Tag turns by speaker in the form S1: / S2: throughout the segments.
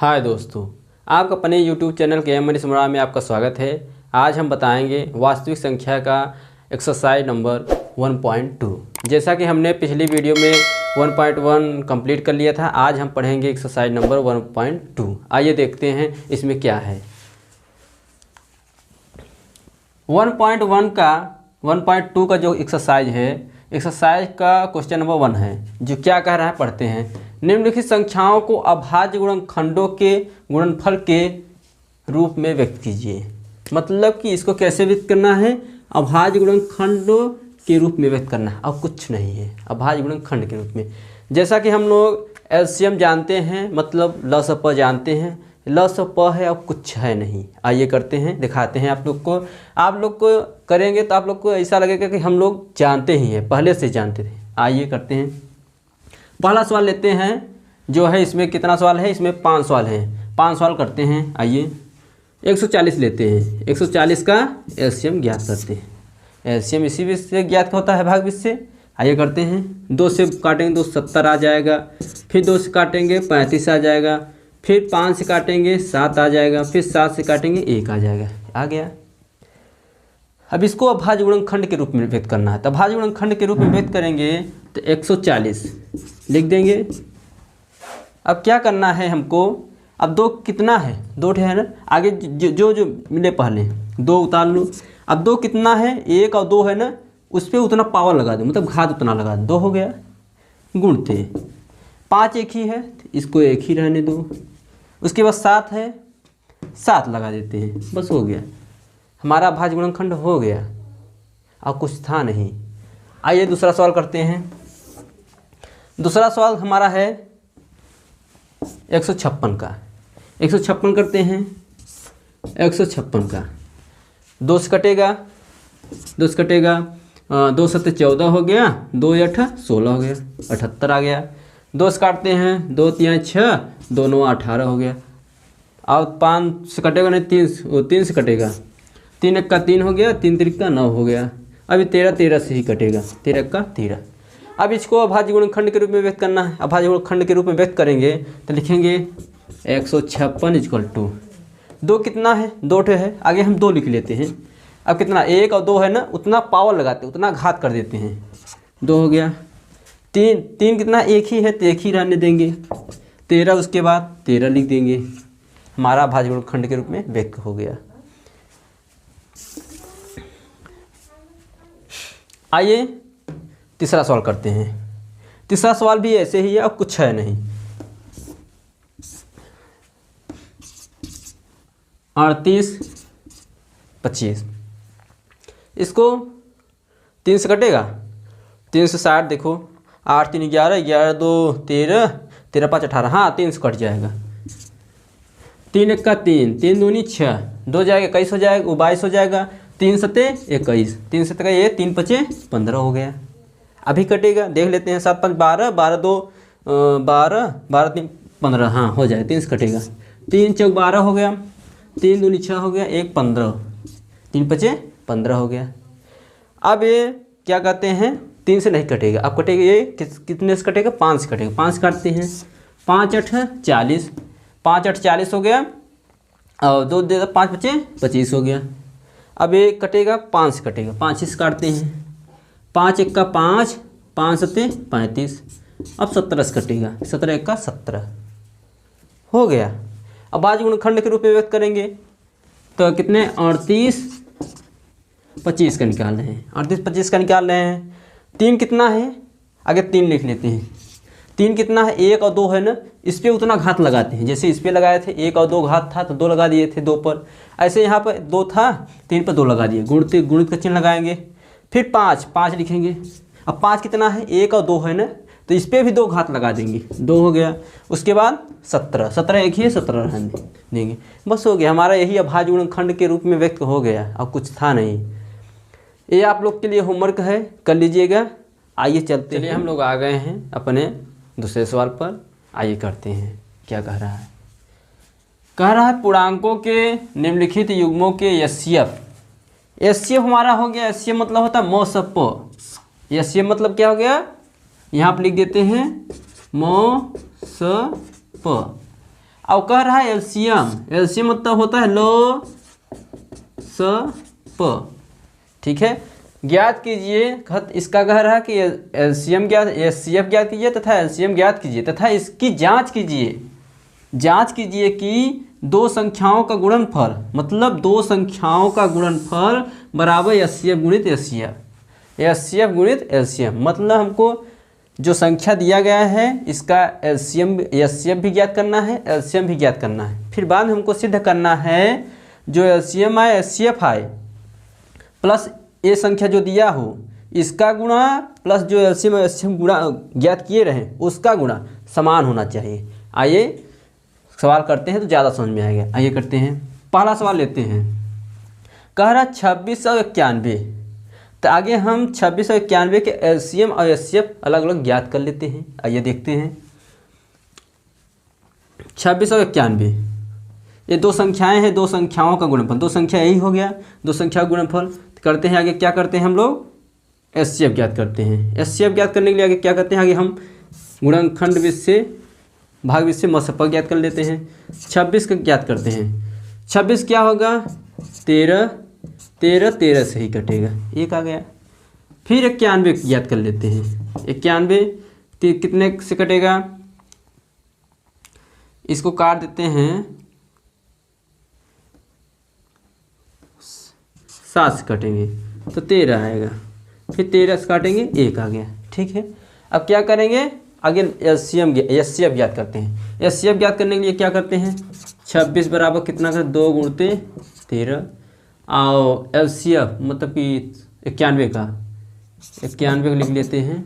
S1: हाय दोस्तों, आपका अपने YouTube चैनल के एम स्मरा में आपका स्वागत है। आज हम बताएंगे वास्तविक संख्या का एक्सरसाइज नंबर 1.2। जैसा कि हमने पिछली वीडियो में 1.1 कंप्लीट कर लिया था, आज हम पढ़ेंगे एक्सरसाइज नंबर 1.2। आइए देखते हैं इसमें क्या है। 1.2 का जो एक्सरसाइज है, एक्सरसाइज का क्वेश्चन नंबर 1 है, जो क्या कह रहा है पढ़ते हैं। निम्नलिखित संख्याओं को अभाज्य गुणनखंडों के गुणनफल के रूप में व्यक्त कीजिए। मतलब कि इसको कैसे व्यक्त करना है, अभाज्य गुणनखंडों के रूप में व्यक्त करना है, अब कुछ नहीं है, अभाज्य गुणनखंड के रूप में। जैसा कि हम लोग एलसीएम जानते हैं, मतलब लसप जानते हैं, लसप है, अब कुछ है नहीं। आइए करते हैं, दिखाते हैं आप लोग को। आप लोग को करेंगे तो आप लोग को ऐसा लगेगा कि हम लोग जानते ही हैं, पहले से जानते थे। आइए करते हैं। पहला सवाल लेते हैं, जो है इसमें कितना सवाल है, इसमें 5 सवाल हैं। 5 सवाल करते हैं। आइए 140 लेते हैं। 140 का एलसीएम ज्ञात करते हैं। एलसीएम इसी बीच से ज्ञात होता है, भाग बीच से। आइए करते हैं। 2 से काटेंगे तो 70 आ जाएगा, फिर 2 से काटेंगे 35 आ जाएगा, फिर 5 से काटेंगे 7 आ जाएगा, फिर 7 से काटेंगे 1 आ जाएगा। आ गया। अब इसको अभाज्य गुणनखंड के रूप में व्यक्त करना है। तो अभाज्य गुणनखंड के रूप में व्यक्त करेंगे तो 140 लिख देंगे। अब क्या करना है हमको, अब 2 कितना है, 2 है ना, आगे जो मिले पहले 2 उतार लो। अब 2 कितना है, 1 और 2 है ना, उस पर उतना पावर लगा दो, मतलब घात उतना लगा दो। 2 हो गया, गुणते 5 एक ही है, इसको एक ही रहने दो। उसके बाद 7 है, 7 लगा देते हैं, बस हो गया, हमारा अभाज्य गुणनखंड हो गया। अब कुछ था नहीं। आइए दूसरा सवाल करते हैं। दूसरा सवाल हमारा है 156 का। 156 करते हैं। 156 का 2 से कटेगा, 2 से कटेगा, 2 7 14 हो गया, 2 8 16 हो गया, 78 आ गया। 2 से काटते हैं, 2 3 6, 2 9 18 हो गया। अब 5 से कटेगा नहीं, 3 से कटेगा, 3 1 का 3 हो गया, 3 3 का 9 हो गया। अभी 13 से ही कटेगा, 13 का 13। अब इसको अभाज्य गुणनखंड के रूप में व्यक्त करना है। अभाज्य गुणनखंड के रूप में व्यक्त करेंगे तो लिखेंगे 156 = 2 कितना है, 2 है, आगे हम 2 लिख लेते हैं। अब कितना, 1 और 2 है ना, उतना पावर लगाते, उतना घात कर देते हैं। 2 हो गया। 3 कितना, 1 ही है तो 1 ही रहने देंगे। 13 उसके बाद 13 लिख देंगे, हमारा अभाज्य गुणनखंड के रूप में व्यक्त हो गया। आइए तीसरा सवाल करते हैं। तीसरा सवाल भी ऐसे ही है, अब कुछ है नहीं। 38 25, इसको 3 से कटेगा, 3 से 60, देखो 8 3 11, 11 2 13, 13 5 18, हाँ 3 से कट जाएगा। 3 1 का 3, 3 दूनी 6, 2 जाएगा 21 हो जाएगा, वो 22 हो जाएगा। 3 7 21, 3 7 का 3 5 15 हो गया। अभी कटेगा, देख लेते हैं। 7 5 12, 12 2 12, 12 3 15, हाँ हो जाएगा, 3 से कटेगा। 3 4 12 हो गया, 3 दूनी 6 हो गया, 1 15, 3 5 15 हो गया। अब ये क्या कहते हैं, 3 से नहीं कटेगा, अब कटेगा ये कितने से कटेगा, 5 से कटेगा। 5 काटते हैं, 5 8 40, 5 8 40 हो गया, और 2 दे 5 5 25 हो गया। अब ये कटेगा, 5 से कटेगा, 5 से काटते हैं। 5 1 का 5, 5 7 35, अब 17 से कटेगा, 17 1 का 17 हो गया। अब अभाज्य गुणनखंड के रूप में व्यक्त करेंगे तो कितने, 38 25 का निकाल रहे हैं, 38 25 का निकाल रहे हैं। 3 कितना है, आगे 3 लिख लेते हैं। 3 कितना है, 1 और 2 है ना, इस पर उतना घात लगाते हैं। जैसे इस पर लगाए थे, 1 और 2 घात था तो 2 लगा दिए थे 2 पर। ऐसे यहाँ पर 2 था, 3 पर 2 लगा दिए, गुणित का चिन्ह लगाएंगे। फिर 5 लिखेंगे। अब 5 कितना है, 1 और 2 है ना, तो इस पर भी 2 घात लगा देंगे, 2 हो गया। उसके बाद 17 एक ही है, 17 रहने देंगे, बस हो गया। हमारा यही अभाज्य गुणनखंड के रूप में व्यक्त हो गया, अब कुछ था नहीं। ये आप लोग के लिए होमवर्क है, कर लीजिएगा। आइए चलते हैं, हम लोग आ गए हैं अपने दूसरे सवाल पर। आइए करते हैं, क्या कह रहा है। कह रहा है पूर्णांकों के निम्नलिखित युग्मों के एचसीएफ। एचसीएफ हमारा हो गया, एचसीएफ मतलब होता है मौसप। एचसीएफ मतलब क्या हो गया, यहाँ पर लिख देते हैं मौसप। अब कह रहा है एलसीएम, एलसीएम मतलब होता है लो स प, ठीक है। ज्ञात कीजिए, इसका कह रहा है कि एलसीएम ज्ञात, एचसीएफ ज्ञात कीजिए तथा एलसीएम ज्ञात कीजिए तथा इसकी जांच कीजिए। जांच कीजिए कि दो संख्याओं का गुणनफल, मतलब दो संख्याओं का गुणनफल बराबर एचसीएफ गुणित एलसीएम, एचसीएफ गुणित एलसीएम। मतलब हमको जो संख्या दिया गया है इसका एलसीएम एचसीएफ भी ज्ञात करना है, एलसीएम भी ज्ञात करना है। फिर बाद में हमको सिद्ध करना है जो एलसीएम आए एचसीएफ आए प्लस ये संख्या जो दिया हो इसका गुणा प्लस जो एलसीएम एचसीएफ गुणा ज्ञात किए रहे उसका गुणा समान होना चाहिए। आइए सवाल करते हैं तो ज़्यादा समझ में आएगा। आइए करते हैं, पहला सवाल लेते हैं। कह रहा 2691, तो आगे हम 2691 के एलसीएम और एचसीएफ अलग अलग ज्ञात कर लेते हैं। आइए देखते हैं। 2691 ये दो संख्याएं हैं, दो संख्याओं का गुणनफल, दो संख्या यही हो गया, दो संख्या का गुणनफल। तो करते हैं आगे क्या करते हैं हम लोग, एचसीएफ ज्ञात करते हैं। एचसीएफ ज्ञात करने के लिए आगे क्या करते हैं, आगे हम गुणनखंड विषय भाग विषय मसपा ज्ञात कर लेते हैं। 26 का ज्ञात करते हैं। 26 क्या होगा, 13, 13 13 से ही कटेगा, एक आ गया। फिर 91 ज्ञात कर लेते हैं। 91 कितने से कटेगा, इसको काट देते हैं 7 से कटेंगे तो 13 आएगा। फिर 13 से काटेंगे, एक आ गया, ठीक है। अब क्या करेंगे, आगे एचसीएफ ज्ञात करते हैं। एचसीएफ ज्ञात करने के लिए क्या करते हैं, 26 बराबर कितना कर 2 गुणते 13 और एलसीएफ मतलब कि 91 का 91 लिख लेते हैं,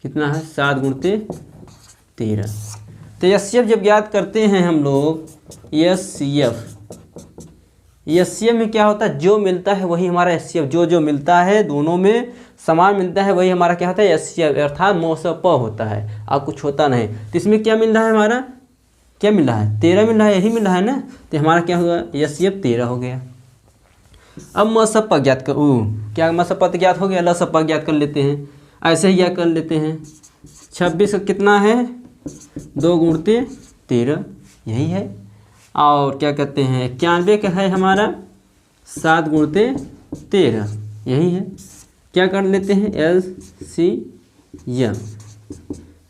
S1: कितना है 7 गुणते 13। तो एचसीएफ जब ज्ञात करते हैं हम लोग, एचसीएफ में क्या होता है, जो मिलता है वही हमारा एचसीएफ, जो मिलता है दोनों में समान मिलता है वही हमारा क्या होता है एचसीएफ, अर्थात मौसप होता है और कुछ होता नहीं। तो इसमें क्या मिल रहा है, हमारा क्या मिल रहा है 13 मिल रहा है, यही मिल रहा है ना। तो हमारा क्या होगा, एचसीएफ 13 हो गया। अब मसप ज्ञात कर, क्या मसप ज्ञात हो गया, लसप ज्ञात कर लेते हैं। ऐसे ही ज्ञात कर लेते हैं। 26 कितना है, 2 गुणते 13 यही है। और क्या कहते हैं 91 का है हमारा 7 गुणते 13 यही है। क्या कर लेते हैं,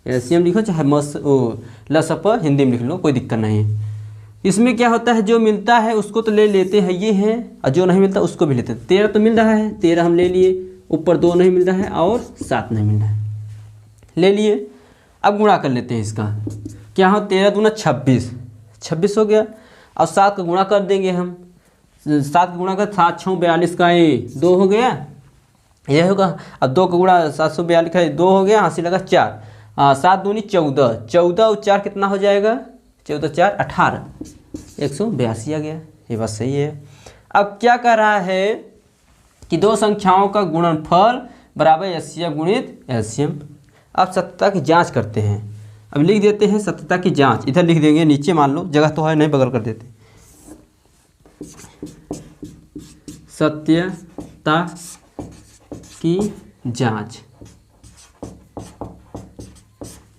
S1: एलसीएम लिखो चाहे लसप हिंदी में लिख लो, कोई दिक्कत नहीं है। इसमें क्या होता है, जो मिलता है उसको तो ले लेते हैं ये है, और जो नहीं मिलता उसको भी लेते हैं। 13 तो मिल रहा है, 13 हम ले लिए, ऊपर 2 नहीं मिल रहा है और 7 नहीं मिल रहा है, ले लिए। अब गुणा कर लेते हैं इसका, क्या हो 13 दूना 26 हो गया। अब 7 का गुणा कर देंगे हम, 7 का गुणा कर 7 6 42 का 2 हो गया, यह होगा। अब 2 का गुणा 742 का 2 हो गया, हंसी लगा 4, 7 दूनी 14, 14 और 4 कितना हो जाएगा, 14 4 18, 182 आ गया। ये बात सही है। अब क्या कर रहा है कि दो संख्याओं का गुणनफल बराबर एचसीएफ गुणित एलसीएम। अब सत्यता की जांच करते हैं। अब लिख देते हैं सत्यता की जांच, इधर लिख देंगे, नीचे मान लो जगह तो है नहीं, बगल कर देते। सत्यता की जांच,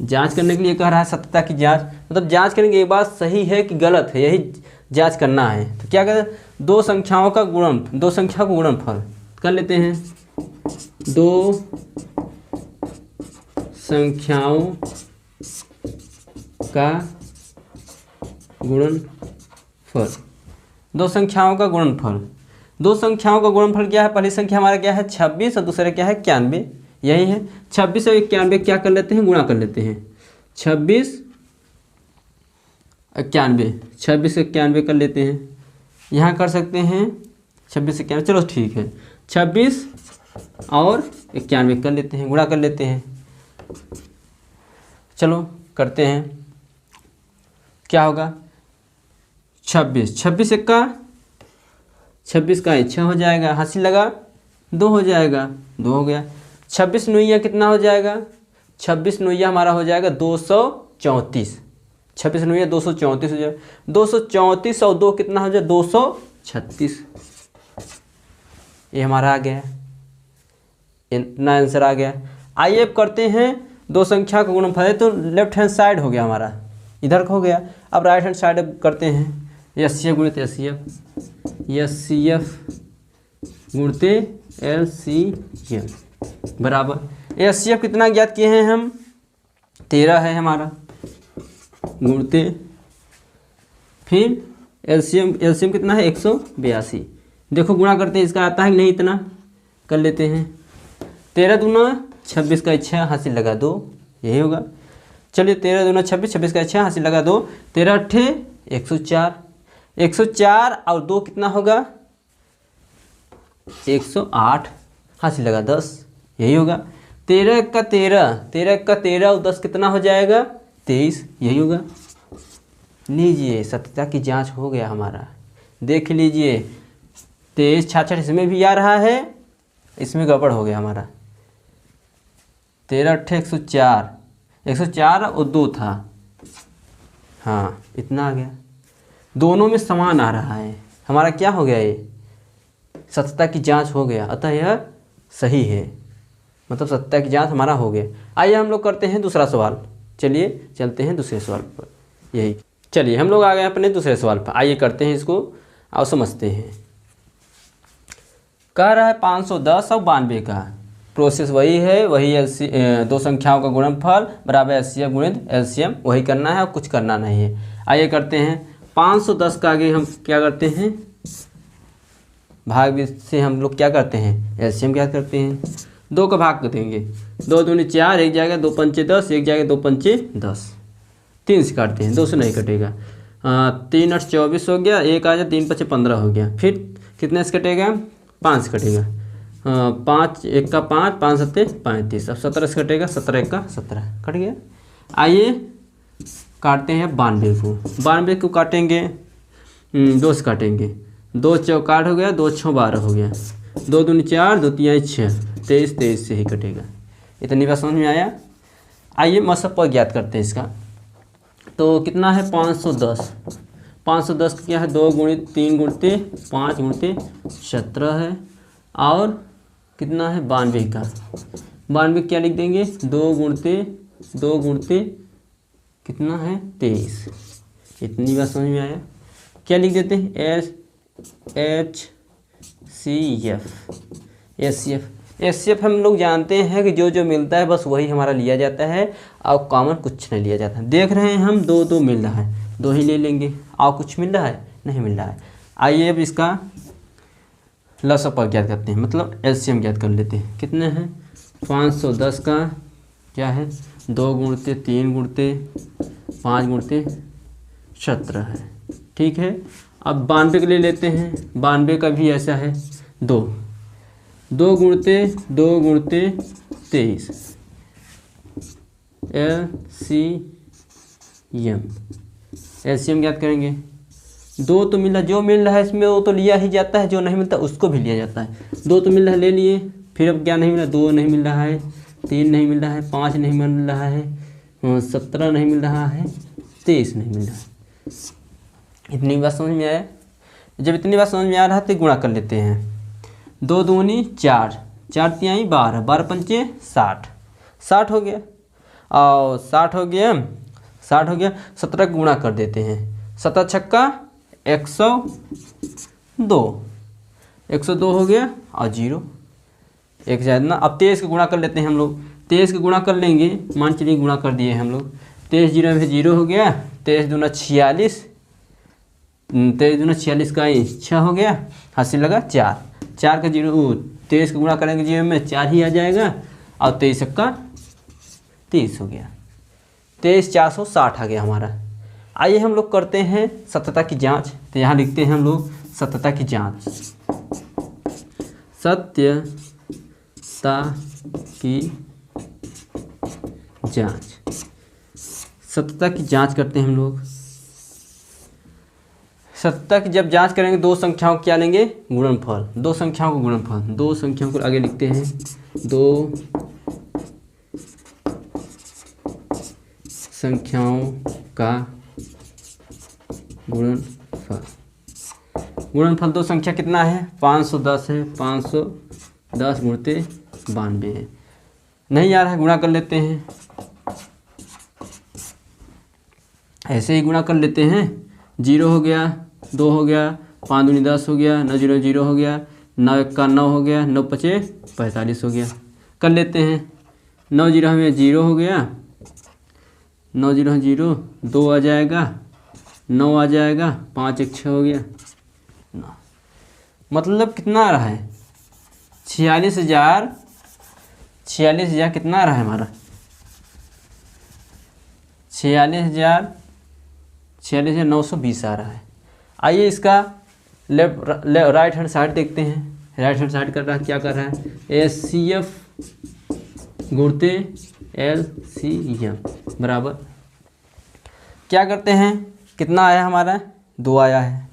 S1: जांच करने के लिए कह रहा है सत्यता की जांच, मतलब जांच करने की ये बात सही है कि गलत है, यही जांच करना है। तो क्या कहते हैं, दो संख्याओं का गुणनफल कर लेते हैं। दो संख्याओं का गुणनफल, दो संख्याओं का गुणनफल, दो संख्याओं का गुणनफल क्या है, पहली संख्या हमारा क्या है 26 और दूसरा क्या है 91, यही है। 26 और 91 क्या कर लेते हैं, गुणा कर लेते हैं। 26 91, 26 91 कर लेते हैं, यहाँ कर सकते हैं 26 91, चलो ठीक है। 26 और 91 कर लेते हैं, गुणा कर लेते हैं। चलो करते हैं, क्या होगा 26 26 का 26 का 6 हो जाएगा, हंसी लगा 2 हो जाएगा, 2 हो गया। 26 नौया कितना हो जाएगा, 26 नौया हमारा हो जाएगा 234, 26 नौया 234 हो जाएगा। 234 और 2 कितना हो जाए 236, ये हमारा आ गया, इतना आंसर आ गया। आइए अब करते हैं दो संख्या का गुणनफल है, तो लेफ्ट हैंड साइड हो गया हमारा, इधर का हो गया। अब राइट हैंड साइड करते हैं, एचसीएफ गुणित एचसीएफ, एचसीएफ गुणित एलसीएम बराबर एचसीएफ कितना ज्ञात किए हैं हम, 13 है हमारा, गुणते फिर एलसीएम कितना है 182। देखो गुणा करते हैं, इसका आता है कि नहीं, इतना कर लेते हैं। 13 दूना 26 का इच्छा हासिल लगा दो, यही होगा। चलिए 13 दूना 26, 26 का इच्छा हासिल लगा दो, 13 अट्ठे 104, 104 और 2 कितना होगा 108, हासिल लगा 10, यही होगा। 13 का 13, 13 का 13 और 10 कितना हो जाएगा 23, यही होगा। लीजिए सत्यता की जांच हो गया हमारा, देख लीजिए 23 66 इसमें भी आ रहा है, इसमें गड़बड़ हो गया हमारा। 13 अट्ठे 104, 104 और 2 था, हाँ इतना आ गया। दोनों में समान आ रहा है हमारा, क्या हो गया ये सत्यता की जांच हो गया, अतः यह सही है, मतलब सत्यता की जांच हमारा हो गया। आइए हम लोग करते हैं दूसरा सवाल। चलिए चलते हैं दूसरे सवाल पर, यही चलिए हम लोग आ गए अपने दूसरे सवाल पर। आइए करते हैं इसको और समझते हैं। कह रहा है 510 और 92 का प्रोसेस वही है, वही दो संख्याओं का गुणनफल बराबर एचसीएफ गुणित एलसीएम, वही करना है और कुछ करना नहीं है। आइए करते हैं। 510 का आगे हम क्या करते हैं, भाग से हम लोग क्या करते हैं एलसीएम क्या करते हैं, 2 का भाग कर देंगे, 2 दूनी 4, एक जाएगा 2 पंचे 10, एक जाएगा 2 पंचे 10, 3 से काटते हैं, 2 से नहीं कटेगा। 3 8 24 हो गया, एक आ जाए 3 5 15 हो गया, फिर कितने से कटेगा 5 से कटेगा, 5 1 का 5, 5 7 35, अब 17 से कटेगा, 17 1 का 17 कट गया। आइए काटते हैं 92 को, 92 को काटेंगे 2 से काटेंगे, 2 चौक 8 हो गया, 2 6 12 हो गया, 2 दूनी 4, 2 3 6, 23 23 से ही कटेगा। इतनी बात समझ में आया। आइए मसब पर ज्ञात करते हैं इसका। तो कितना है 510, 510 क्या है 2 गुणित 3 गुणते 5 गुणते 17 है, और कितना है 92 का, 92 क्या लिख देंगे 2 गुणते कितना है 23। इतनी बात समझ में आया। क्या लिख देते हैं एचसीएफ हम लोग जानते हैं कि जो जो मिलता है बस वही हमारा लिया जाता है, और कॉमन कुछ नहीं लिया जाता है। देख रहे हैं हम 2 2 मिल रहा है, 2 ही ले लेंगे, और कुछ मिल रहा है नहीं मिल रहा है। आइए अब इसका लसअप ज्ञात करते हैं, मतलब एलसीएम ज्ञात कर लेते हैं। कितने हैं 510 का क्या है 2 गुणते 3 गुणते 5 गुणते 17 है, ठीक है। अब 92 के लिए लेते हैं, 92 का भी ऐसा है 2 गुणते 23 एलसीएम ज्ञात करेंगे। 2 तो मिला, जो मिल रहा है इसमें वो तो लिया ही जाता है, जो नहीं मिलता उसको भी लिया जाता है। 2 तो मिल रहा है ले लिए, फिर अब क्या नहीं मिला, 2 नहीं मिल रहा है, 3 नहीं मिल रहा है, 5 नहीं मिल रहा है, 17 नहीं मिल रहा है, 23 नहीं मिल रहा है। इतनी बात समझ में आया। जब इतनी बात समझ में आ रहा है तो गुणा कर लेते हैं। 2 दूनी 4, 4 तिहाई 12, 12 पंचे 60, 60 हो गया, और 60 हो गया 17 का गुणा कर देते हैं। 17 छक्का 102, 102 हो गया, और 0 एक जायद ना। अब 23 का गुणा कर लेते हैं हम लोग, 23 का गुणा कर लेंगे, मान चलिए गुणा कर दिए हम लोग। 23 0 में 0 हो गया, 23 दूना 46, 23 दूना 46 का 6 हो गया, हासिल लगा 4, 4 का 0, 23 का गुणा करेंगे 0 में 4 ही आ जाएगा, और 23 का 30 हो गया, 23 460 आ गया हमारा। आइए हम लोग करते हैं सत्यता की जांच। तो यहाँ लिखते हैं हम लोग सत्यता की जांच, सत्यता की जांच, सत्यता की जांच करते हैं हम लोग। सत्यता की जब जांच करेंगे 2 संख्याओं को क्या लेंगे गुणनफल, 2 संख्याओं को गुणनफल, 2 संख्याओं को आगे लिखते हैं 2 संख्याओं का गुणनफल। गुणनफल 2 संख्या कितना है 510 है, 510 गुणते 92 है। नहीं आ रहा है, गुणा कर लेते हैं। ऐसे ही गुणा कर लेते हैं। 0 हो गया, 2 हो गया, 5 दूनी 10 हो गया, 9 0 0 हो गया, 9 1 का 9 हो गया, 9 5 45 हो गया। कर लेते हैं। 9 0 हमें 0 हो गया, 9 0 0, 2 आ जाएगा, 9 आ जाएगा, 5 1 6 हो गया। मतलब कितना आ रहा है? 46,000 कितना आ रहा है हमारा? 46,920 आ रहा है। आइए इसका राइट हैंड साइड देखते हैं। राइट हैंड साइड कर रहा है, क्या कर रहा है? HCF गुणते LCM बराबर क्या करते हैं? कितना आया हमारा? 2 आया है।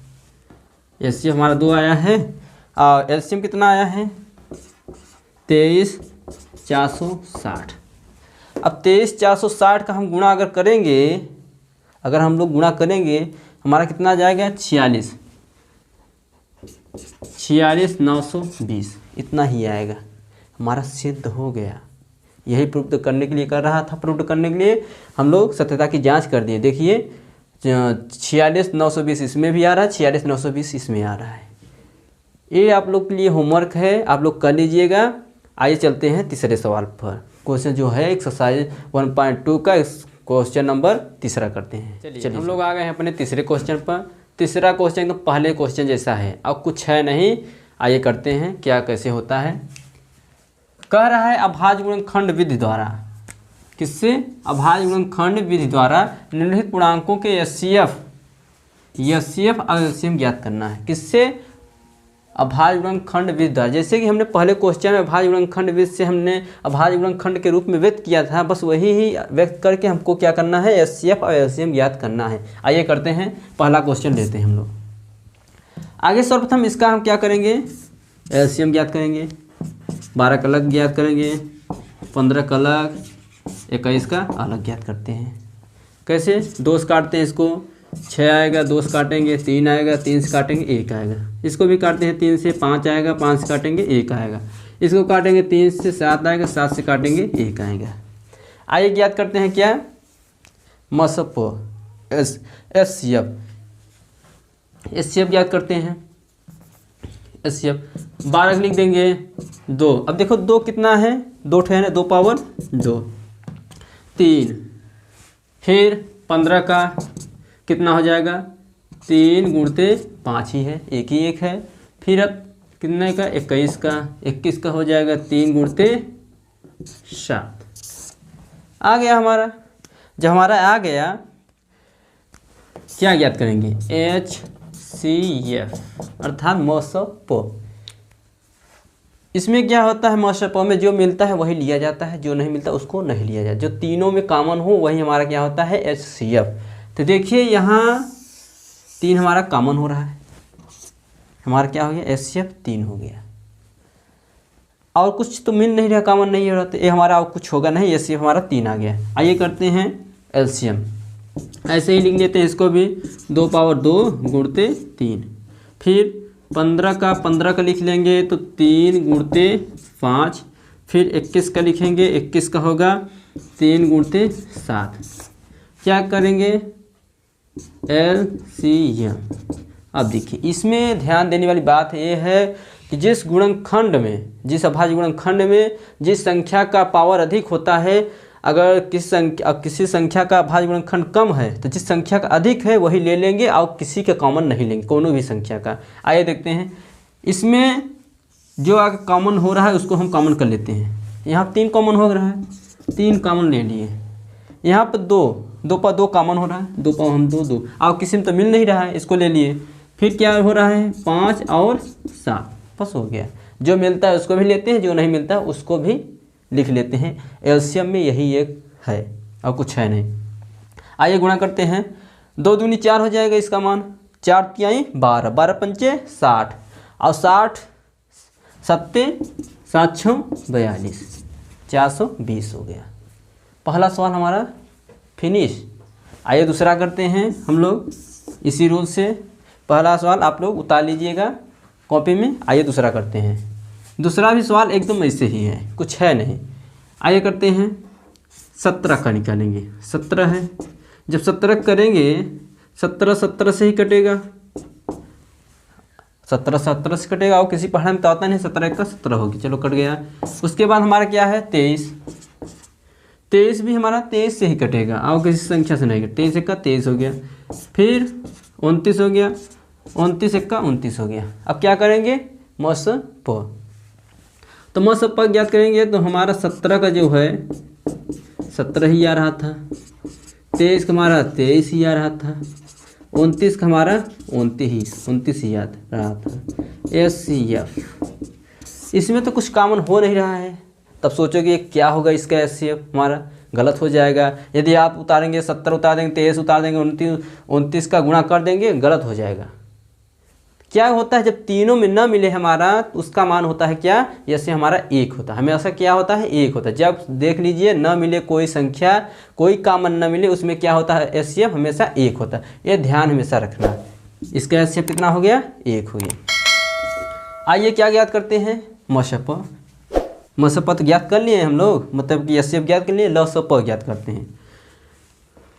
S1: HCF हमारा 2 आया है और LCM कितना आया है? 23,460। अब 23,460 का हम गुणा अगर करेंगे, अगर हम लोग गुणा करेंगे, हमारा कितना आ जाएगा? 46,920 इतना ही आएगा। हमारा सिद्ध हो गया। यही प्रूव करने के लिए कर रहा था। प्रूव करने के लिए हम लोग सत्यता की जांच कर दिए। देखिए 46,920 इसमें भी आ रहा है, 46,920 इसमें आ रहा है। ये आप लोग के लिए होमवर्क है, आप लोग कर लीजिएगा। आइए चलते हैं तीसरे सवाल पर। क्वेश्चन जो है एक्सरसाइज 1.2 का क्वेश्चन नंबर तीसरा करते हैं। चलिए हम लोग आ गए हैं अपने तीसरे क्वेश्चन पर। तीसरा क्वेश्चन तो पहले क्वेश्चन जैसा है, अब कुछ है नहीं। आइए करते हैं क्या कैसे होता है। कह रहा है अभाज्य गुणनखंड विधि द्वारा, किससे? अभाज्य गुणनखंड विधि द्वारा निम्नलिखित पूर्णांकों के HCF और LCM ज्ञात करना है। किससे? अभाज्य गुणनखंड विधि द्वारा। जैसे कि हमने पहले क्वेश्चन में अभाज्य गुणनखंड विधि से हमने अभाज्य गुणनखंड के रूप में व्यक्त किया था, बस वही ही व्यक्त करके हमको क्या करना है? HCF और LCM ज्ञात करना है। आइए करते हैं, पहला क्वेश्चन लेते हैं हम लोग। आगे सर्वप्रथम इसका हम क्या करेंगे? LCM ज्ञात करेंगे। 12 का अलग ज्ञात करेंगे, 15 का अलग, 21 का अलग ज्ञात करते हैं। कैसे? 2 से काटते हैं इसको, 6 आएगा, 2 से काटेंगे 3 आएगा, 3 से काटेंगे 1 आएगा। इसको भी काटते हैं, 3 से 5 आएगा, 5 से काटेंगे 1 आएगा। इसको काटेंगे 3 से 7 आएगा, 7 से काटेंगे 1 आएगा। आइए ज्ञात करते हैं क्या? MSP HCF ज्ञात करते हैं। HCF 12 लिख देंगे 2। अब देखो 2 कितना है? 2 है ना, 2 पावर 2, 3। फिर 15 का कितना हो जाएगा? 3 गुणते 5 ही है, 1 ही 1 है। फिर अब कितने का? 21 का। 21 का हो जाएगा 3 गुणते 7। आ गया हमारा। जब हमारा आ गया, क्या ज्ञात करेंगे? HCF अर्थात MSP। इसमें क्या होता है? MSP में जो मिलता है वही लिया जाता है, जो नहीं मिलता उसको नहीं लिया जाता। जो तीनों में कॉमन हो वही हमारा क्या होता है? HCF। तो देखिए यहाँ 3 हमारा कॉमन हो रहा है, हमारा क्या हो गया? HCF 3 हो गया। और कुछ तो मिल नहीं रहा, कॉमन नहीं हो रहा, तो ये हमारा और कुछ होगा नहीं, HCF हमारा 3 आ गया। आइए करते हैं LCM। ऐसे ही लिख लेते हैं इसको भी, 2 पावर 2 गुणते 3। फिर 15 का लिख लेंगे तो 3 गुणते 5। फिर 21 का लिखेंगे, 21 का होगा 3 गुणते 7। क्या करेंगे? LCM। अब देखिए इसमें ध्यान देने वाली बात ये है कि जिस गुणनखंड में, जिस अभाज्य गुणनखंड में जिस संख्या का पावर अधिक होता है, अगर किसी संख्या का अभाज्य गुणनखंड कम है तो जिस संख्या का अधिक है वही ले लेंगे और किसी का कॉमन नहीं लेंगे, कोनो भी संख्या का। आइए देखते हैं इसमें जो आगे कॉमन हो रहा है उसको हम कॉमन कर लेते हैं। यहाँ 3 कॉमन हो रहा है, 3 कॉमन ले लिए। यहाँ पर 2 पर 2 कॉमन हो रहा है, 2 पर हम 2 और किसी में तो मिल नहीं रहा है, इसको ले लिए। फिर क्या हो रहा है? 5 और 7 बस हो गया। जो मिलता है उसको भी लेते हैं, जो नहीं मिलता है उसको भी लिख लेते हैं। LCM में यही एक है और कुछ है नहीं। आइए गुणा करते हैं। 2 दूनी 4 हो जाएगा इसका मान, 4 तिहाई 12, 12 पंचे 60 और 60 सत्ते 7 6 42, 420 हो गया। पहला सवाल हमारा फिनिश। आइए दूसरा करते हैं हम लोग इसी रूल से। पहला सवाल आप लोग उतार लीजिएगा कॉपी में। आइए दूसरा करते हैं। दूसरा भी सवाल एकदम ऐसे ही है, कुछ है नहीं। आइए करते हैं। 17 का निकालेंगे। 17 है, जब 17 करेंगे 17 17 से ही कटेगा, 17 17 से कटेगा। और किसी पढ़ाई में तो आता नहीं, 17 का 17 होगी, चलो कट गया। उसके बाद हमारा क्या है 23, 23 भी हमारा 23 से ही कटेगा और किसी संख्या से नहीं कटेगा। 23 का 23 हो गया, फिर 29 हो गया, 29 का 29 हो गया। अब क्या करेंगे मसप, तो मसप ज्ञात करेंगे तो हमारा 17 का जो है 17 ही आ रहा था, 23 का हमारा 23 ही आ रहा था, 29 का हमारा 29 ही याद रहा था। SCF इसमें तो कुछ कॉमन हो नहीं रहा है, तब सोचोगे क्या होगा इसका SCF, हमारा गलत हो जाएगा। यदि आप उतारेंगे 17 उतार देंगे, 23 उतार देंगे, 29 का गुणा कर देंगे, गलत हो जाएगा। क्या होता है जब तीनों में न मिले हमारा, उसका मान होता है क्या, जैसे हमारा 1 होता है, हमेशा क्या होता है 1 होता है। जब देख लीजिए न मिले कोई संख्या, कोई कॉमन न मिले, उसमें क्या होता है SCF हमेशा 1 होता है, ये ध्यान हमेशा रखना। इसका SCF कितना हो गया 1 हो गया। आइए क्या ज्ञात करते हैं मसप, मसप तो ज्ञात कर लिए हम लोग, मतलब कि SCF ज्ञात कर लिए, लसप ज्ञात करते हैं।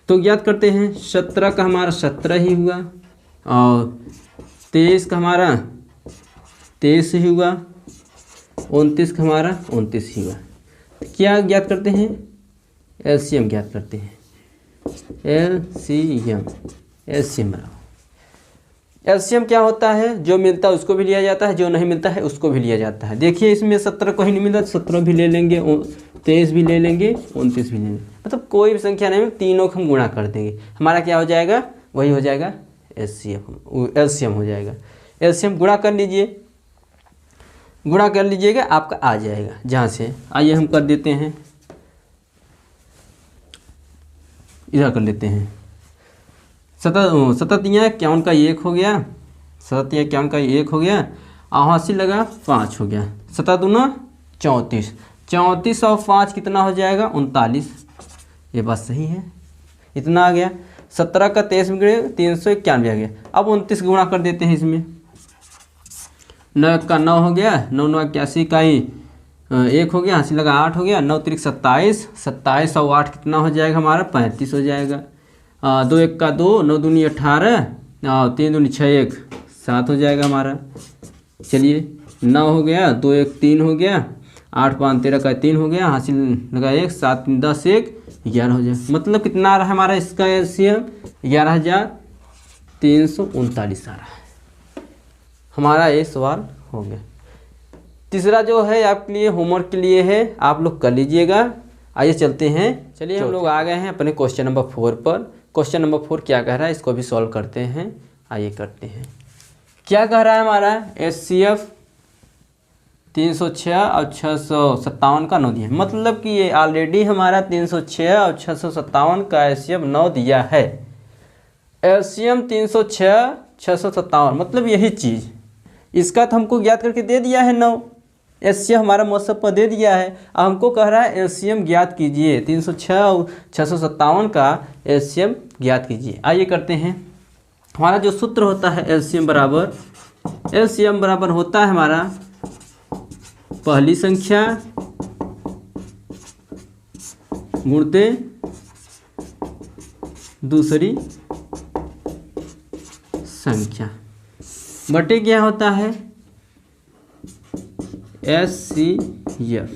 S1: तो ज्ञात करते हैं 17 का हमारा 17 ही हुआ, और 23 का हमारा 23 ही हुआ, 29 का हमारा 29 ही हुआ। क्या ज्ञात करते हैं LCM ज्ञात करते हैं, LCM क्या होता है, जो मिलता है उसको भी लिया जाता है, जो नहीं मिलता है उसको भी लिया जाता है। देखिए इसमें 17 को ही नहीं मिलता, 17 भी ले लेंगे, 23 भी ले लेंगे, 29 भी ले लेंगे, मतलब कोई भी संख्या नहीं, तीनों को हम गुणा कर देंगे, हमारा क्या हो जाएगा, वही हो जाएगा LCM हो जाएगा। LCM गुणा कर लीजिए, गुणा कर लीजिएगा, आपका आ जाएगा जहाँ से। आइए हम कर देते हैं, इधर कर लेते हैं। 7 51 का 1 हो गया, 7 51 का 1 हो गया, और हासिल लगा 5 हो गया, 7 दूना 34, 34 और 5 कितना हो जाएगा 39, ये बात सही है, इतना आ गया। 17 का 23 में 391 आ गया। अब 29 गुणा कर देते हैं इसमें, 9 का 9 हो गया, 9 9 81 का ही 1 हो गया, हासिल लगा 8 हो गया, 9 3 27, 27 और 8 कितना हो जाएगा हमारा 35 हो जाएगा। 2 1 का 2, 9 दूनी 18, और 3 दूनी 6 1 7 हो जाएगा हमारा। चलिए 9 हो गया, 2 1 3 हो गया, 8 5 13 का 3 हो गया, हासिल लगा 1, 7 3 10 1 11 हो जाए। मतलब कितना आ रहा है हमारा इसका LCM 11,339 आ रहा है। हमारा ये सवाल हो गया। तीसरा जो है आपके लिए होमवर्क के लिए है, आप लोग कर लीजिएगा। आइए चलते हैं, चलिए हम लोग आ गए हैं अपने क्वेश्चन नंबर 4 पर। क्वेश्चन नंबर 4 क्या कह रहा है, इसको भी सॉल्व करते हैं। आइए करते हैं। क्या कह रहा है हमारा SCF 306 और 657 का 9 दिया है, मतलब कि ये ऑलरेडी हमारा 306 और 657 का SCF 9 दिया है। LCM 306 657 मतलब यही चीज़, इसका तो हमको ज्ञात करके दे दिया है 9, SCF हमारा मौसम पर दे दिया है। अब हमको कह रहा है LCM ज्ञात कीजिए, 306 और 657 का LCM ज्ञात कीजिए। आइए करते हैं। हमारा जो सूत्र होता है LCM बराबर होता है हमारा पहली संख्या गुणते दूसरी संख्या बटे क्या होता है SCF।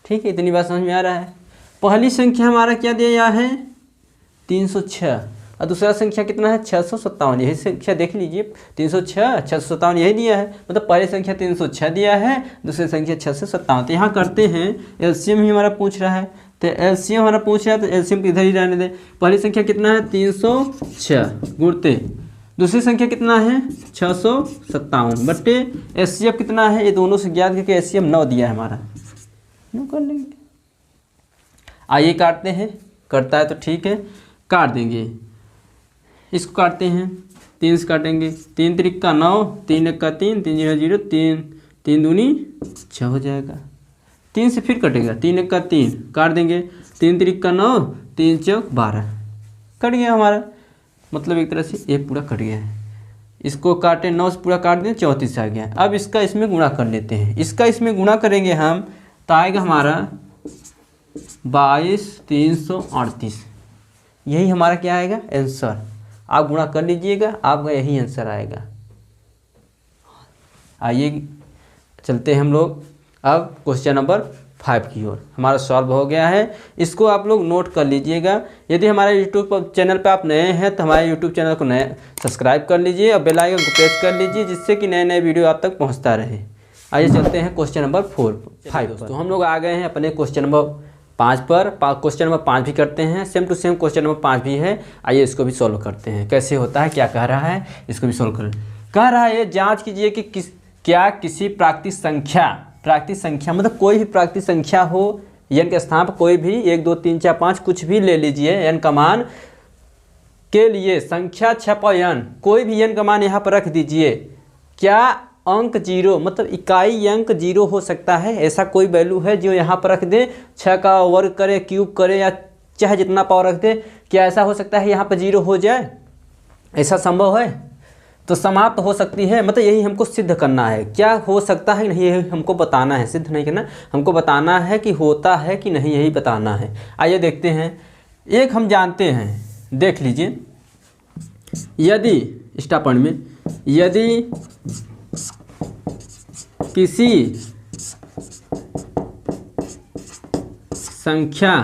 S1: ठीक है, इतनी बात समझ में आ रहा है। पहली संख्या हमारा क्या दिया है 306 और दूसरा संख्या कितना है 657, यही संख्या देख लीजिए 306 657 यही दिया है, मतलब पहली संख्या 306 दिया है, दूसरी संख्या 657। तो यहाँ करते हैं LCM ही हमारा पूछ रहा है, तो LCM हमारा पूछ रहा है तो LCM को इधर ही रहने दें। पहली संख्या कितना है 306 गुणते दूसरी संख्या कितना है 657 बट्टे SCF कितना है, ये दोनों से ज्ञात करके SCF 9 दिया है हमारा, 9 कर लेंगे। आइए काटते हैं, करता है तो ठीक है, काट देंगे। इसको काटते हैं, 3 से काटेंगे, 3 3 का 9, 3 1 का 3, 3 0 0, 3 3 दूनी 6 हो जाएगा। 3 से फिर कटेगा, 3 1 का 3 काट देंगे, 3 3 का 9, 3 4 12 कट गया हमारा, मतलब एक तरह से ये पूरा कट गया है। इसको काटे 9 से पूरा काट दें 34 आ गया। अब इसका इसमें गुणा कर लेते हैं, इसका इसमें गुणा करेंगे हम तो आएगा हमारा 22,338। यही हमारा क्या आएगा आंसर। आप गुणा कर लीजिएगा, आपका यही आंसर आएगा। आइए चलते हैं हम लोग अब क्वेश्चन नंबर 5 की ओर। हमारा सॉल्व हो गया है, इसको आप लोग नोट कर लीजिएगा। यदि हमारे यूट्यूब चैनल पर आप नए हैं तो हमारे यूट्यूब चैनल को नए सब्सक्राइब कर लीजिए और बेल आइकन को प्रेस कर लीजिए, जिससे कि नए नए वीडियो आप तक पहुंचता रहे। आइए चलते हैं क्वेश्चन नंबर 5 पर। तो हम लोग आ गए हैं अपने क्वेश्चन नंबर 5 पर। क्वेश्चन नंबर 5 भी करते हैं, same to same question number 5 भी है। आइए इसको भी सॉल्व करते हैं, कैसे होता है, क्या कह रहा है, इसको भी सॉल्व करें। कह रहा है जाँच कीजिए कि क्या किसी प्राकृतिक संख्या मतलब कोई भी प्राकृतिक संख्या हो, n के स्थान पर कोई भी 1 2 3 4 5 कुछ भी ले लीजिए, n का मान के लिए संख्या 6 पर n, कोई भी n का मान यहाँ पर रख दीजिए। क्या अंक 0 मतलब इकाई अंक 0 हो सकता है? ऐसा कोई वैल्यू है जो यहाँ पर रख दे, 6 का वर्ग करे, क्यूब करे या चाहे जितना पावर रख दे, क्या ऐसा हो सकता है यहाँ पर 0 हो जाए? ऐसा संभव है? तो समाप्त हो सकती है, मतलब यही हमको सिद्ध करना है। क्या हो सकता है नहीं, यही हमको बताना है, सिद्ध नहीं करना, हमको बताना है कि होता है कि नहीं, यही बताना है। आइए देखते हैं। एक हम जानते हैं, देख लीजिए, यदि स्टॉप पॉइंट में, यदि किसी संख्या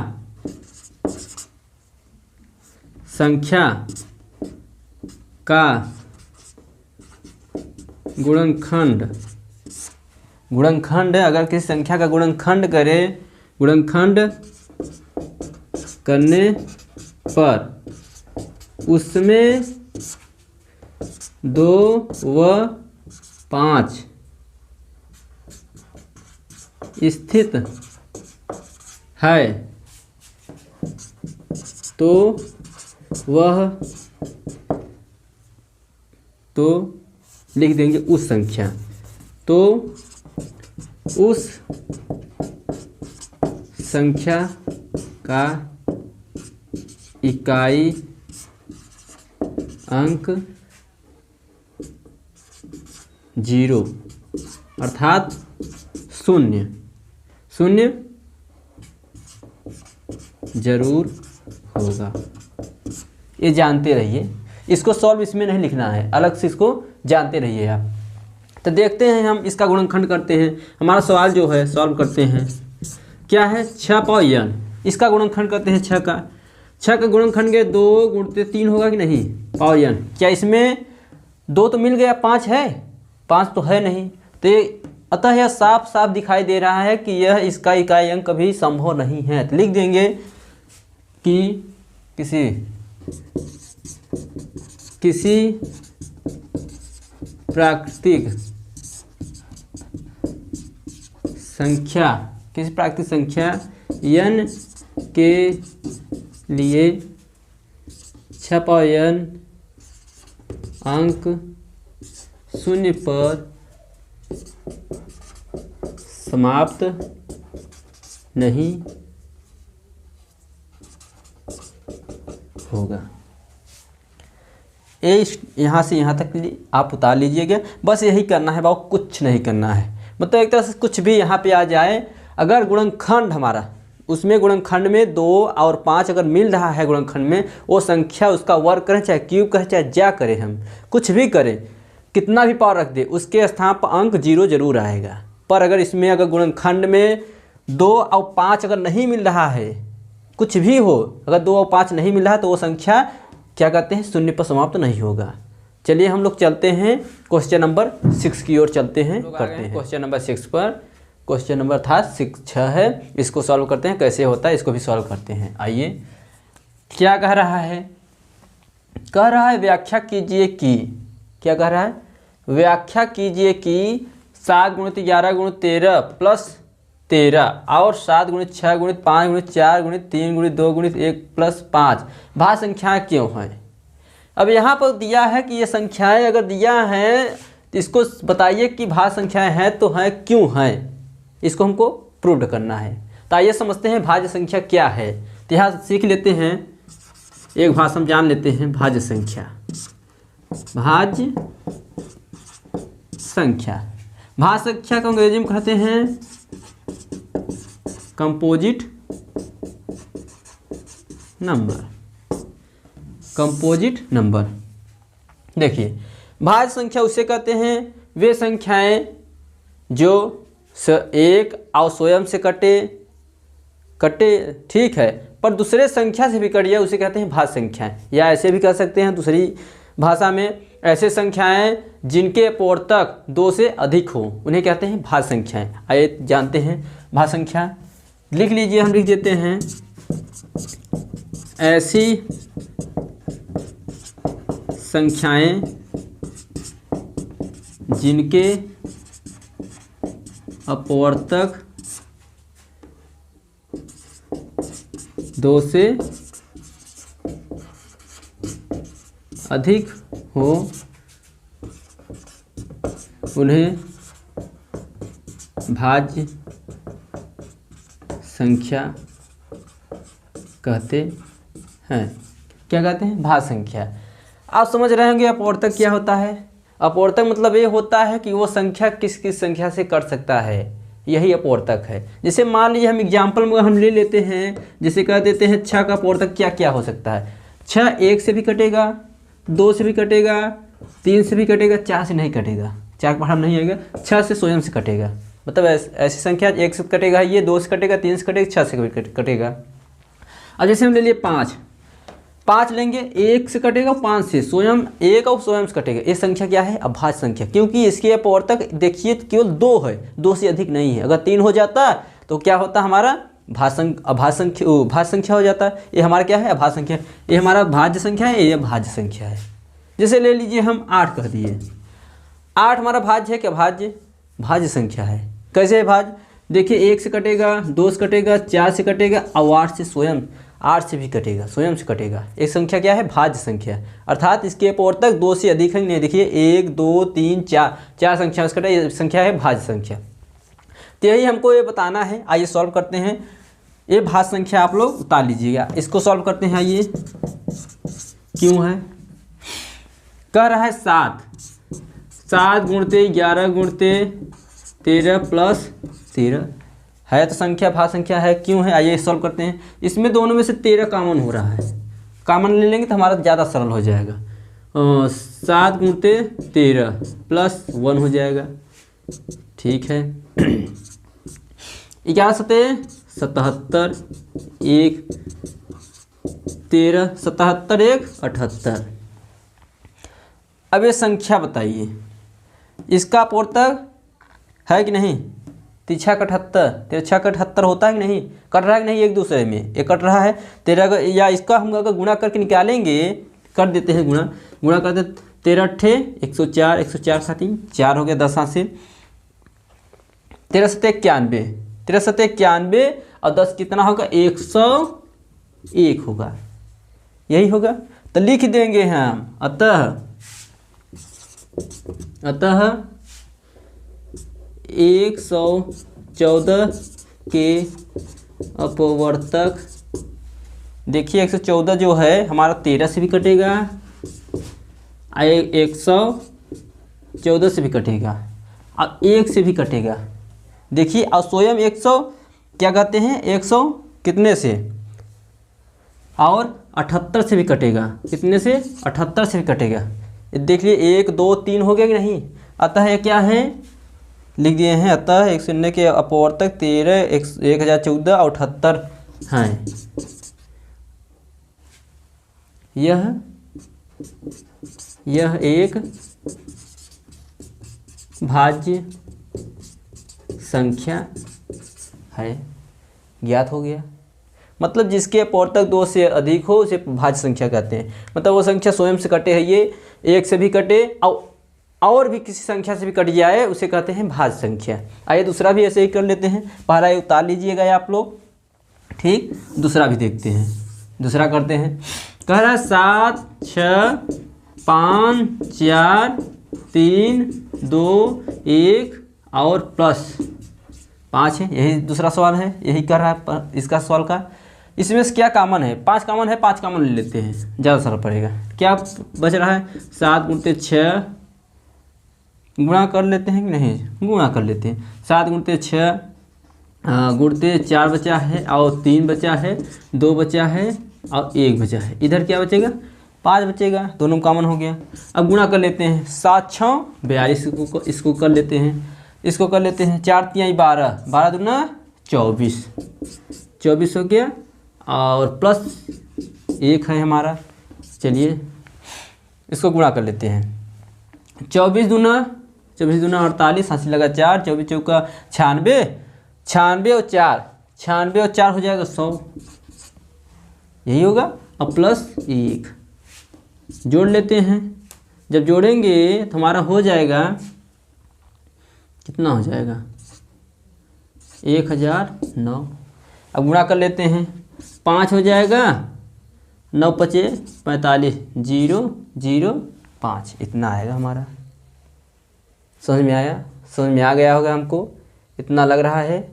S1: का गुणनखंड अगर किसी संख्या का गुणनखंड करने पर उसमें 2 व 5 स्थित है तो लिख देंगे उस संख्या, तो उस संख्या का इकाई अंक 0 अर्थात 0 जरूर होगा। ये जानते रहिए, इसको सॉल्व इसमें नहीं लिखना है, अलग से इसको जानते रहिए आप। तो देखते हैं हम इसका गुणनखंड करते हैं। हमारा सवाल जो है सॉल्व करते हैं, क्या है 6 पर n, इसका गुणनखंड करते हैं 6 का गुणनखंड के 2 गुणते 3 होगा कि नहीं, पावर n। क्या इसमें 2 तो मिल गया, 5 है, 5 तो है नहीं, तो अतः यह साफ साफ दिखाई दे रहा है कि यह इसका इकाई अंक कभी संभव नहीं है। तो लिख देंगे कि किसी प्राकृतिक संख्या n के लिए 6 पर n अंक 0 पर समाप्त नहीं होगा। ये यहाँ से यहाँ तक आप उतार लीजिएगा, बस यही करना है, बाबू कुछ नहीं करना है। मतलब एक तरह से कुछ भी यहाँ पे आ जाए, अगर गुणनखंड हमारा उसमें गुणनखंड में 2 और 5 अगर मिल रहा है गुणनखंड में, वो संख्या उसका वर्ग करें चाहे क्यूब करें चाहे ज्या करें, हम कुछ भी करें, कितना भी पावर रख दे, उसके स्थान पर अंक 0 जरूर आएगा। पर अगर इसमें अगर गुणनखंड में 2 और 5 अगर नहीं मिल रहा है, कुछ भी हो, अगर 2 और 5 नहीं मिल रहा है तो वो संख्या क्या कहते हैं, 0 पर समाप्त नहीं होगा। चलिए हम लोग चलते हैं क्वेश्चन नंबर 6 की ओर चलते हैं, करते हैं क्वेश्चन नंबर 6 पर। क्वेश्चन नंबर था 6 है, इसको सॉल्व करते हैं, कैसे होता है इसको भी सॉल्व करते हैं। आइए क्या कह रहा है, व्याख्या कीजिए कि, क्या कह रहा है, व्याख्या कीजिए कि 7 × 11 × 13 प्लस 13 और 7 × 6 × 5 × 4 × 3 × 2 × 1 प्लस 5 भाज्य संख्याएँ क्यों हैं। अब यहाँ पर दिया है कि ये संख्याएं अगर दिया है तो इसको बताइए कि भाज्य संख्याएं हैं तो हैं, क्यों हैं, इसको हमको प्रूव करना है। तो आइए समझते हैं भाज्य संख्या क्या है। तो यहाँ सीख लेते हैं, एक भाषा हम जान लेते हैं, भाज्य संख्या को अंग्रेजी में कहते हैं कंपोजिट नंबर। Composite number. देखिए भाज्य संख्या उसे कहते हैं वे संख्याएं जो एक और स्वयं से कटे ठीक है, पर दूसरे संख्या से भी कट जाए उसे कहते हैं भाज्य संख्याएं। या ऐसे भी कह सकते हैं दूसरी भाषा में, ऐसे संख्याएं जिनके अपवर्तक 2 से अधिक हो उन्हें कहते हैं भाज्य संख्याएं। आइए जानते हैं भाज्य संख्या। लिख लीजिए, हम लिख देते हैं ऐसी संख्याएं जिनके अपवर्तक 2 से अधिक हो उन्हें भाज्य संख्या कहते हैं। क्या कहते हैं? भाज्य संख्या। आप समझ रहे होंगे अपवर्तक क्या होता है। अपवर्तक मतलब ये होता है कि वो संख्या किस किस संख्या से कट सकता है, यही अपवर्तक है। जैसे मान लीजिए हम एग्जाम्पल में हम ले लेते हैं, जैसे कह देते हैं 6 का अपवर्तक क्या क्या हो सकता है। 6 1 से भी कटेगा, 2 से भी कटेगा, 3 से भी कटेगा, 4 से नहीं कटेगा, 4 का पढ़ा नहीं आएगा, 6 से स्वयं से कटेगा। मतलब ऐसी संख्या 1 से कटेगा, ये 2 से कटेगा, 3 से कटेगा, 6 से कटेगा। अब जैसे हम ले लिए 5 लेंगे, 1 से कटेगा, 5 से स्वयं, 1 और स्वयं से कटेगा। ये संख्या क्या है? अभाज्य संख्या, क्योंकि इसके अपवर्तक देखिए केवल 2 है, 2 से अधिक नहीं है। अगर 3 हो जाता तो क्या होता हमारा? भाज्य संख्या हो जाता है। ये हमारा क्या है? अभाज्य संख्या। ये हमारा भाज्य संख्या है, ये भाज्य संख्या है। जैसे ले लीजिए हम 8 कह दिए, 8 हमारा भाज्य है क्या? भाज्य संख्या है। कैसे है भाज्य? देखिए 1 से कटेगा, 2 से कटेगा, 4 से कटेगा और 8 से स्वयं, 8 से भी कटेगा, स्वयं से कटेगा। एक संख्या क्या है? भाज्य संख्या। अर्थात इसके अपवर्तक 2 से अधिक है नहीं। देखिए 1 2 3 4 संख्या से कटा, ये संख्या है भाज्य संख्या। तो यही हमको ये बताना है। आइए सॉल्व करते हैं। ये भाज्य संख्या आप लोग उतार लीजिएगा, इसको सॉल्व करते हैं। आइए क्यों है? कह रहा है 7 गुणते 11 गुणते 13 प्लस 13 है, तो संख्या भाज्य संख्या है। क्यों है? आइए सॉल्व करते हैं। इसमें दोनों में से 13 कॉमन हो रहा है, कॉमन ले लेंगे तो हमारा ज़्यादा सरल हो जाएगा। 7 गुणते 13 प्लस 1 हो जाएगा, ठीक है। 11 सते 77, 1 13, 77 1 78। अब ये संख्या बताइए, इसका अपवर्तक है कि नहीं? 3 × 78 होता है कि नहीं? कट रहा है कि नहीं एक दूसरे में? ये कट रहा है 13, या इसका हम अगर गुणा करके निकालेंगे, कर देते हैं गुणा करते 13 8 104, 104 का 3 4 हो गया, 10 हाथ से 13 7 91, 13 7 91 और 10 कितना होगा? 101 होगा, यही होगा। तो लिख देंगे हम अतः 114 के अपवर्तक, देखिए 114 जो है हमारा 13 से भी कटेगा, 114 से भी कटेगा और 1 से भी कटेगा। देखिए और स्वयं 100 क्या कहते हैं? 100 कितने से? और 78 से भी कटेगा। कितने से? 78 से भी कटेगा। देख लिए 1 2 3 हो गया कि नहीं? अतः ये क्या है? लिख दिए हैं अतः 109 के अपवर्तक 13 1014 और 78 हैं। यह एक भाज्य संख्या है। ज्ञात हो गया। मतलब जिसके अपवर्तक 2 से अधिक हो उसे भाज्य संख्या कहते हैं। मतलब वो संख्या स्वयं से कटे है, ये 1 से भी कटे और भी किसी संख्या से भी कट जाए उसे कहते हैं भाज्य संख्या। आइए दूसरा भी ऐसे ही कर लेते हैं। पहला ये उतार लीजिएगा आप लोग, ठीक। दूसरा भी देखते हैं। दूसरा करते हैं। कह रहा है 7 6 5 4 3 2 1 और प्लस 5 है। यही दूसरा सवाल है, यही कर रहा है इसका सवाल का। इसमें से क्या कॉमन है? 5 कॉमन है, 5 कॉमन ले लेते हैं, ज़्यादा सरल पड़ेगा। क्या बच रहा है? 7 गुणते 6 गुणा कर लेते हैं कि नहीं? गुणा कर लेते हैं। 7 गुणते 6 गुणते 4 बचा है और 3 बचा है, 2 बचा है और 1 बचा है। इधर क्या बचेगा? 5 बचेगा, दोनों कॉमन हो गया। अब गुणा कर लेते हैं, 7 6 42, इसको कर लेते हैं, इसको कर लेते हैं, 4 3 12, 12 दूना 24, 24 हो गया और प्लस 1 है हमारा। चलिए इसको गुणा कर लेते हैं, 24 दूना 48, हासिल लगा 4, 24 चौका 96, 96 और 4, 96 और 4 हो जाएगा 100, यही होगा। अब प्लस 1 जोड़ लेते हैं, जब जोड़ेंगे तो हमारा हो जाएगा, कितना हो जाएगा 1009। अब गुणा कर लेते हैं, 5 हो जाएगा, 9 पचे 45, 0 0 5, इतना आएगा हमारा। समझ में आया? समझ में आ गया होगा हमको, इतना लग रहा है।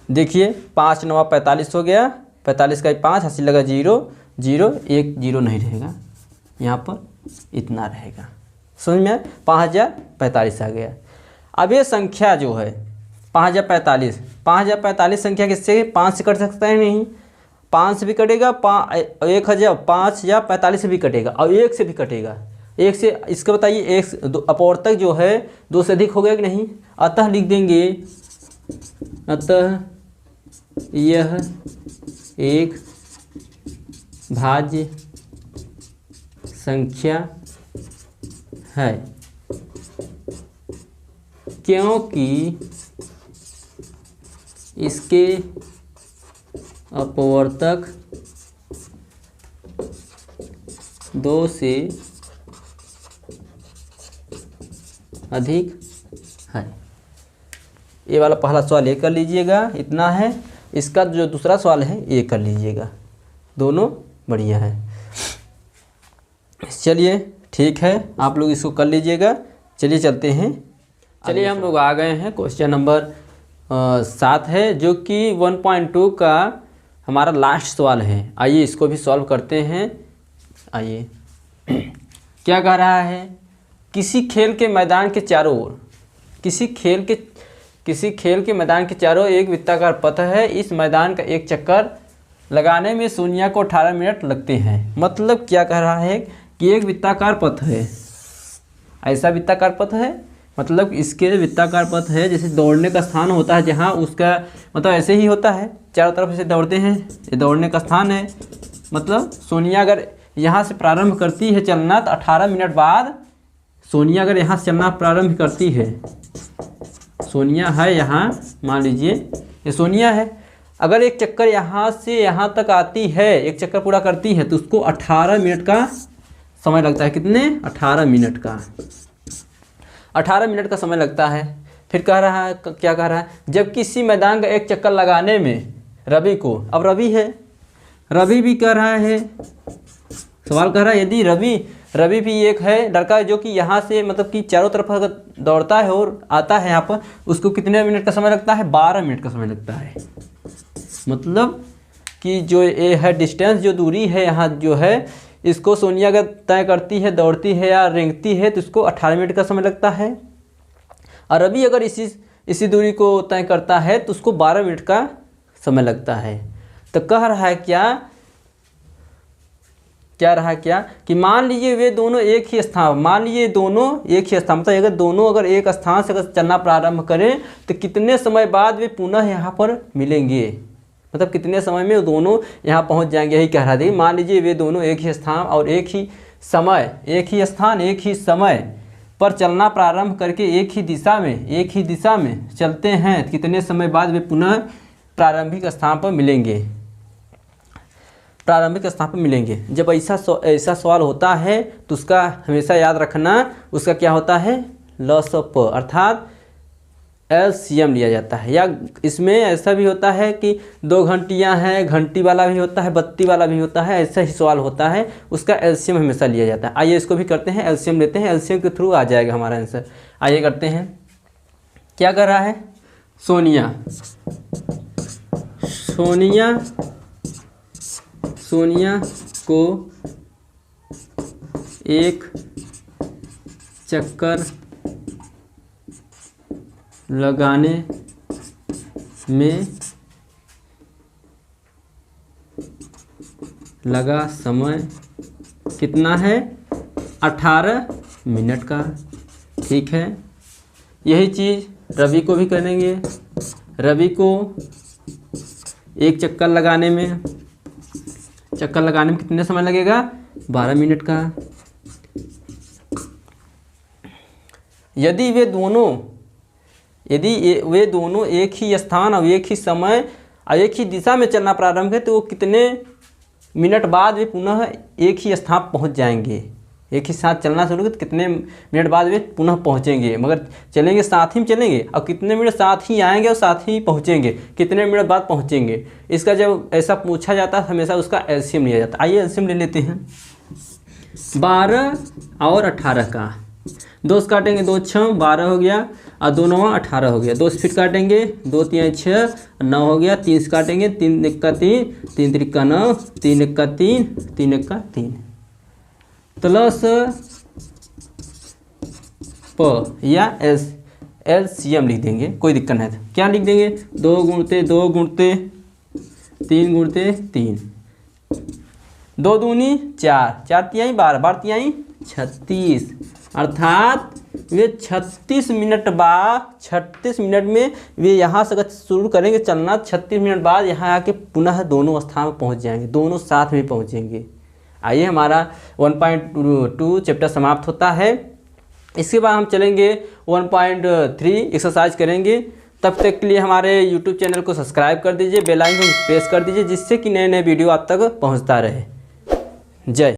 S1: देखिए 5 9 45 हो गया, 45 का 5, हासिल लगा 0 0, 1 0 नहीं रहेगा, यहाँ पर इतना रहेगा। समझ में आया? 5045 आ गया। अब ये संख्या जो है 5045 संख्या किससे 5 से कट सकता है? नहीं, 5 से भी कटेगा, 5045 से भी कटेगा और 1 से भी कटेगा। 1 से इसका बताइए, 1 अपवर्तक जो है 2 से अधिक हो गया कि नहीं? अतः लिख देंगे, अतः यह एक भाज्य संख्या है, क्योंकि इसके अपवर्तक 2 से अधिक है। ये वाला पहला सवाल ये कर लीजिएगा, इतना है। इसका जो दूसरा सवाल है ये कर लीजिएगा, दोनों बढ़िया है। चलिए ठीक है, आप लोग इसको कर लीजिएगा। चलिए चलते हैं। चलिए हम लोग आ गए हैं, क्वेश्चन नंबर 7 है, जो कि 1.2 का हमारा लास्ट सवाल है। आइए इसको भी सॉल्व करते हैं। आइए क्या कह रहा है, किसी खेल के मैदान के चारों ओर, किसी खेल के मैदान के चारों एक वृत्ताकार पथ है। इस मैदान का एक चक्कर लगाने में सोनिया को 18 मिनट लगते हैं। मतलब क्या कह रहा है कि एक वृत्ताकार पथ है, ऐसा वृत्ताकार पथ है, मतलब इसके वृत्ताकार पथ है, जैसे दौड़ने का स्थान होता है जहाँ उसका मतलब ऐसे ही होता है, चारों तरफ से दौड़ते हैं, ये दौड़ने का स्थान है। मतलब सोनिया अगर यहाँ से प्रारंभ करती है चलना तो 18 मिनट बाद सोनिया अगर यहाँ से चलना प्रारंभ करती है, सोनिया है यहाँ, मान लीजिए ये सोनिया है, अगर एक चक्कर यहाँ से यहाँ तक आती है, एक चक्कर पूरा करती है तो उसको 18 मिनट का समय लगता है। कितने? 18 मिनट का, 18 मिनट का समय लगता है। फिर कह रहा है, क्या कह रहा है, जब किसी मैदान का एक चक्कर लगाने में रवि को, अब रवि है, रवि भी कह रहा है, सवाल कह रहा है यदि रवि भी एक है लड़का जो कि यहाँ से मतलब कि चारों तरफ अगर दौड़ता है और आता है यहाँ पर, उसको कितने मिनट का समय लगता है? 12 मिनट का समय लगता है। मतलब कि जो ये है डिस्टेंस, जो दूरी है यहाँ जो है, इसको सोनिया अगर तय करती है, दौड़ती है या रेंगती है तो इसको 18 मिनट का समय लगता है। और रवि अगर इसी दूरी को तय करता है तो उसको 12 मिनट का समय लगता है। तो कह रहा है क्या कि मान लीजिए वे दोनों एक ही स्थान, मान लीजिए दोनों एक ही स्थान, मतलब अगर दोनों अगर एक स्थान से अगर चलना प्रारंभ करें तो कितने समय बाद वे पुनः यहाँ पर मिलेंगे, मतलब कितने समय में वो दोनों यहाँ पहुँच जाएंगे, यही कह रहा था। मान लीजिए वे दोनों एक ही स्थान और एक ही समय पर चलना प्रारंभ करके एक ही दिशा में चलते हैं, कितने समय बाद वे पुनः प्रारंभिक स्थान पर मिलेंगे। जब ऐसा सवाल होता है तो उसका हमेशा याद रखना, उसका क्या होता है? लॉस ऑफ प, अर्थात एलसीएम लिया जाता है। या इसमें ऐसा भी होता है कि 2 घंटियां हैं, घंटी वाला भी होता है, बत्ती वाला भी होता है, ऐसा ही सवाल होता है, उसका एलसीएम हमेशा लिया जाता है। आइए इसको भी करते हैं, एलसीएम लेते हैं, एलसीएम के थ्रू आ जाएगा हमारा आंसर। आइए करते हैं। क्या कर रहा है? सोनिया को एक चक्कर लगाने में लगा समय कितना है 18 मिनट का। ठीक है, यही चीज़ रवि को भी करेंगे। रवि को एक चक्कर लगाने में कितने समय लगेगा 12 मिनट का। यदि वे दोनों एक ही स्थान और एक ही समय और एक ही दिशा में चलना प्रारंभ है तो वो कितने मिनट बाद वे पुनः एक ही स्थान पहुंच जाएंगे। एक ही साथ चलना शुरू तो कितने मिनट बाद वे पुनः पहुंचेंगे, मगर चलेंगे साथ ही में चलेंगे और कितने मिनट साथ ही आएंगे और साथ ही पहुंचेंगे, कितने मिनट बाद पहुंचेंगे। इसका जब ऐसा पूछा जाता है हमेशा उसका एलसीएम लिया जाता है। आइए एलसीएम ले लेते हैं। 12 और 18 का 2 से काटेंगे, 2 6 12 हो गया और 2 9 18 हो गया। 2 से फिर काटेंगे, 2 3 6 9 हो गया। 3 से काटेंगे, 3 1 3 3 3 9 3 1 3 3 1 3 प्लस प या एलसीएम लिख देंगे, कोई दिक्कत नहीं है। क्या लिख देंगे 2 गुणते 2 गुणते 3 गुणते 3, 2 दूनी 4 4 तिहाई 12 12 तिहाई 36, अर्थात वे 36 मिनट में वे यहाँ से अगर शुरू करेंगे चलना 36 मिनट बाद यहाँ आके पुनः दोनों स्थान में पहुँच जाएंगे, दोनों साथ में पहुँचेंगे। आइए हमारा 1.2 चैप्टर समाप्त होता है। इसके बाद हम चलेंगे 1.3 एक्सरसाइज करेंगे। तब तक के लिए हमारे YouTube चैनल को सब्सक्राइब कर दीजिए, बेल आइकन प्रेस कर दीजिए जिससे कि नए नए वीडियो आप तक पहुँचता रहे। जय।